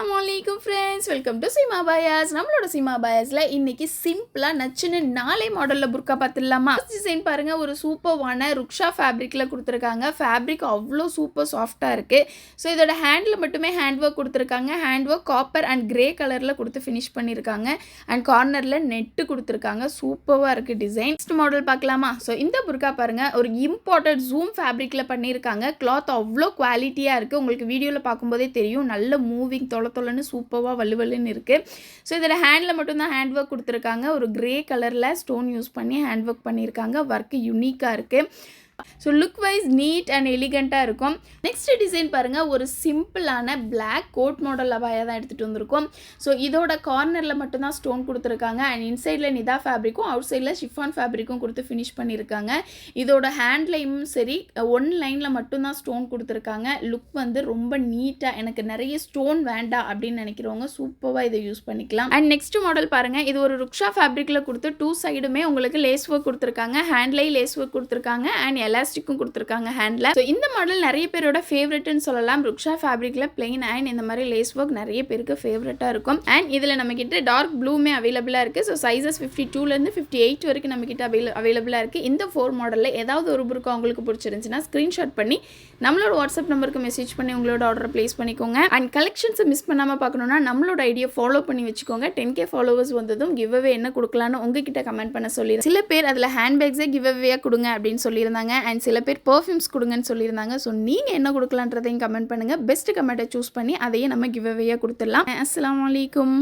Assalamualaikum friends, welcome to Seema Bayas. நம்மளோட Seema Bayasல இன்னைக்கு சிம்பிளா நச்சுன்னு 4 மாடல்ல புர்கா பார்த்துடலாமா. டிசைன் பாருங்க, ஒரு சூப்பர்வான ருக்ஷா ஃபேப்ரிக்ல கொடுத்துருக்காங்க. ஃபேப்ரிக் அவ்வளோ சூப்பர் சாஃப்டா இருக்கு. ஸோ இதோட ஹேண்டில் மட்டுமே ஹேண்ட் ஒர்க் கொடுத்துருக்காங்க. Hand work copper and grey கலர்ல கொடுத்து ஃபினிஷ் பண்ணியிருக்காங்க. அண்ட் கார்னர்ல நெட்டு கொடுத்துருக்காங்க. சூப்பராக இருக்கு டிசைன். நெக்ஸ்ட் மாடல் பார்க்கலாமா. ஸோ இந்த புர்கா பாருங்க, ஒரு இம்போர்ட்டட் ஜூம் ஃபேப்ரிக்ல பண்ணியிருக்காங்க. கிளாத் அவ்வளோ குவாலிட்டியாக இருக்கு. உங்களுக்கு வீடியோவில் பார்க்கும்போதே தெரியும், நல்ல மூவிங் தொலைன்னு சூப்பராக வலுவலுன்னு இருக்குது. ஸோ இதில் ஹேண்டில் மட்டும்தான் ஹேண்ட் ஒர்க் கொடுத்துருக்காங்க. ஒரு கிரே கலரில் ஸ்டோன் யூஸ் பண்ணி ஹேண்ட் ஒர்க் பண்ணியிருக்காங்க. ஒர்க்கு யூனிக்காக இருக்குது. So look wise neat and எலிகண்ட்டாக இருக்கும். நெக்ஸ்ட் டிசைன் பாருங்கள், ஒரு சிம்பிளான பிளாக் கோட் மாடல் அபாயா தான் எடுத்துகிட்டு வந்திருக்கோம். ஸோ இதோட கார்னரில் மட்டும்தான் ஸ்டோன் கொடுத்துருக்காங்க. அண்ட் இன்சைடில் நிதா ஃபேப்ரிக்கும் அவுட் சைடில் ஷிஃபான் ஃபேப்ரிக்கும் கொடுத்து ஃபினிஷ் பண்ணியிருக்காங்க. இதோட ஹேண்ட்லையும் சரி, ஒன் லைனில் மட்டும்தான் ஸ்டோன் கொடுத்துருக்காங்க. லுக் வந்து ரொம்ப நீட்டாக, எனக்கு நிறைய ஸ்டோன் வேண்டாம் அப்படின்னு நினைக்கிறவங்க சூப்பராக இதை யூஸ் பண்ணிக்கலாம். அண்ட் நெக்ஸ்ட் மாடல் பாருங்கள், இது ஒரு ருக்ஷா ஃபேப்ரிக்கில் கொடுத்து டூ சைடுமே உங்களுக்கு லேஸ் ஒர்க் கொடுத்துருக்காங்க. ஹேண்ட்லேயும் லேஸ் ஒர்க் கொடுத்துருக்காங்க. அண்ட் எலாஸ்டிக்கும் கொடுத்துருக்காங்க ஹேண்டில். ஸோ இந்த மாடல் நிறைய பேரோட ஃபேவரட்னு சொல்லலாம். ருக்ஷா ஃபேப்ரிக்கில் பிளெயின் அண்ட் இந்த மாதிரி லேஸ் ஒர்க் நிறைய பேருக்கு ஃபேவரட்டாக இருக்கும். அண்ட் இதில் நம்மக்கிட்ட டார்க் ப்ளூமே அவைலபிளாக இருக்குது. ஸோ சைஸஸ் 52லேருந்து 58 வரைக்கும் நம்மக்கிட்ட அவைலபிளாக இருக்குது. இந்த 4 மாடலில் ஏதாவது ஒரு புர்கா உங்களுக்கு பிடிச்சிருந்துச்சுன்னா ஸ்க்ரீன்ஷாட் பண்ணி நம்மளோட வாட்ஸ்அப் நம்பருக்கு மெசேஜ் பண்ணி உங்களோட ஆர்டரை ப்ளேஸ் பண்ணிக்கோங்க. அண்ட் கலெக்ஷன்ஸை மிஸ் பண்ணாமல் பார்க்கணுன்னா நம்மளோட ஐடியா ஃபாலோ பண்ணி வச்சுக்கோங்க. 10K ஃபாலோவர்ஸ் வந்ததும் கிவ் அவே என்ன கொடுக்கலான்னு உங்ககிட்ட கமெண்ட் பண்ண சொல்லிடுறேன். சில பேர் அதில் ஹேண்ட்பேக்ஸே கிவ் அவேயாக கொடுங்க அப்படின்னு சொல்லியிருந்தாங்க. அண்ட் சில பேர் பர்ஃப்யூம்ஸ் கொடுங்கன்னு சொல்லியிருந்தாங்க. ஸோ நீங்கள் என்ன கொடுக்கலான்றதையும் கமெண்ட் பண்ணுங்கள். பெஸ்ட் கமெண்ட்டை சூஸ் பண்ணி அதையே நம்ம கிவ் அவேயாக கொடுத்துடலாம். அஸ்ஸலாமு அலைக்கும்.